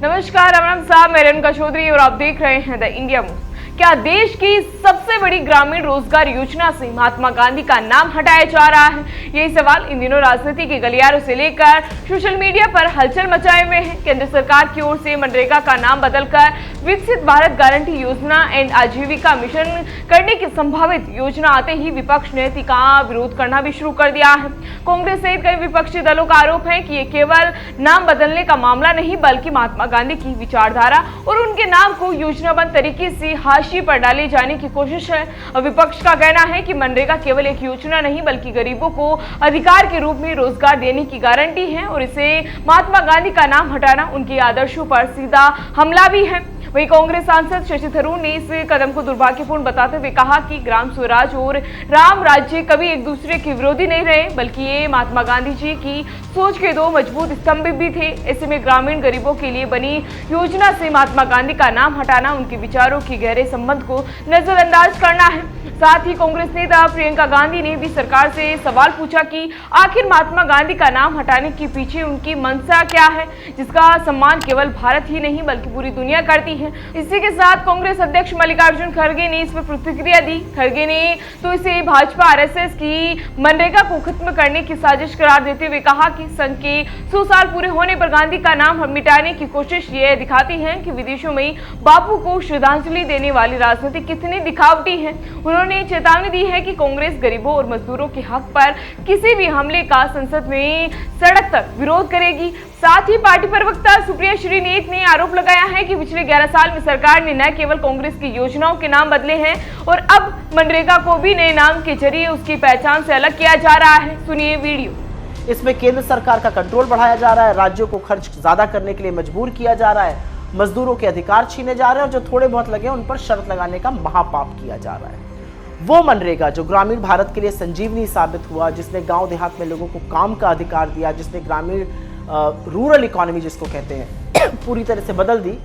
नमस्कार, राम साहब, मैं रेणुका चौधरी और आप देख रहे हैं द इंडिया मूव। क्या देश की सबसे बड़ी ग्रामीण रोजगार योजना से महात्मा गांधी का नाम हटाया जा रहा है? यही सवाल इन दिनों राजनीति के गलियारों से लेकर सोशल मीडिया पर हलचल मचाए हुए हैं। केंद्र सरकार की ओर से मनरेगा का नाम बदलकर विकसित भारत गारंटी योजना एंड आजीविका मिशन करने की संभावित योजना आते ही विपक्ष ने तीखा विरोध करना भी शुरू कर दिया है। कांग्रेस सहित कई विपक्षी दलों का आरोप है कि ये केवल नाम बदलने का मामला नहीं, बल्कि महात्मा गांधी की विचारधारा और उनके नाम को योजनाबद्ध तरीके से हाशिए पर डाले जाने की कोशिश है। विपक्ष का कहना है कि मनरेगा केवल एक योजना नहीं, बल्कि गरीबों को अधिकार के रूप में रोजगार देने की गारंटी है और इसे महात्मा गांधी का नाम हटाना उनके आदर्शों पर सीधा हमला भी है। वहीं कांग्रेस सांसद शशि थरूर ने इस कदम को दुर्भाग्यपूर्ण बताते हुए कहा कि ग्राम स्वराज और राम राज्य कभी एक दूसरे के विरोधी नहीं रहे, बल्कि ये महात्मा गांधी जी की सोच के दो मजबूत स्तंभ भी थे। ऐसे में ग्रामीण गरीबों के लिए बनी योजना से महात्मा गांधी का नाम हटाना उनके विचारों के गहरे संबंध को नजरअंदाज करना है। साथ ही कांग्रेस नेता प्रियंका गांधी ने भी सरकार से सवाल पूछा कि आखिर महात्मा गांधी का नाम हटाने के पीछे उनकी मंशा क्या है, जिसका सम्मान केवल भारत ही नहीं बल्कि पूरी दुनिया करती है। इसी के साथ कांग्रेस अध्यक्ष मल्लिकार्जुन खड़गे ने इस पर प्रतिक्रिया दी। खड़गे ने तो इसे भाजपा आरएसएस की मनरेगा को खत्म करने की साजिश करार देते हुए कहा कि संघ के 100 साल पूरे होने पर गांधी का नाम मिटाने की कोशिश ये दिखाती है कि विदेशों में बापू को श्रद्धांजलि देने वाली राजनीति कितनी दिखावटी है। उन्होंने चेतावनी दी है कि कांग्रेस गरीबों और मजदूरों के हक पर किसी भी हमले का संसद में सड़क तक विरोध करेगी। साथ ही पार्टी प्रवक्ता सुप्रिया श्रीनेत ने आरोप लगाया है कि पिछले 11 साल में सरकार ने न केवल कांग्रेस की योजनाओं के नाम बदले हैं और अब मनरेगा को भी नए नाम के जरिए उसकी पहचान से अलग किया जा रहा है। सुनिए वीडियो। इसमें केंद्र सरकार का कंट्रोल बढ़ाया जा रहा है, राज्यों को खर्च ज्यादा करने के लिए मजबूर किया जा रहा है, मजदूरों के अधिकार छीने जा रहे हैं और जो थोड़े बहुत लगे उन पर शर्त लगाने का महापाप किया जा रहा है। वो मनरेगा जो ग्रामीण भारत के लिए संजीवनी साबित हुआ, जिसने गांव देहात में लोगों को काम का अधिकार दिया, जिसने ग्रामीण रूरल इकोनॉमी जिसको कहते हैं पूरी तरह से बदल दी,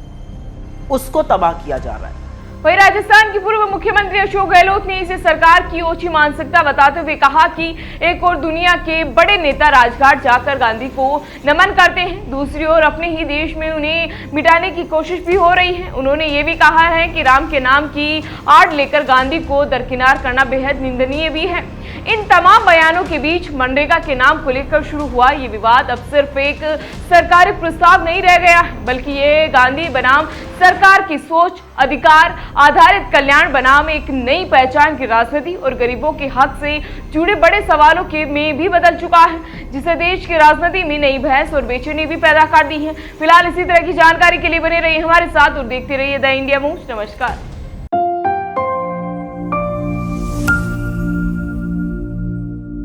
उसको तबाह किया जा रहा है। वहीं राजस्थान की पूर्व मुख्यमंत्री अशोक गहलोत ने इसे सरकार की ओछी मानसिकता बताते हुए कहा कि एक और दुनिया के बड़े नेता राजघाट जाकर गांधी को नमन करते हैं, दूसरी ओर अपने ही देश में उन्हें मिटाने की कोशिश भी हो रही है। उन्होंने ये भी कहा है कि राम के नाम की आड़ लेकर गांधी को दरकिनार करना बेहद निंदनीय भी है। इन तमाम बयानों के बीच मनरेगा के नाम को लेकर शुरू हुआ ये विवाद अब सिर्फ एक सरकारी प्रस्ताव नहीं रह गया है, बल्कि ये गांधी बनाम सरकार की सोच, अधिकार आधारित कल्याण बनाम एक नई पहचान की राजनीति और गरीबों के हक से जुड़े बड़े सवालों के में भी बदल चुका है, जिसे देश की राजनीति में नई बहस और बेचैनी भी पैदा कर दी है। फिलहाल इसी तरह की जानकारी के लिए बने रहिए हमारे साथ और देखते रहिए द इंडिया मूव। नमस्कार।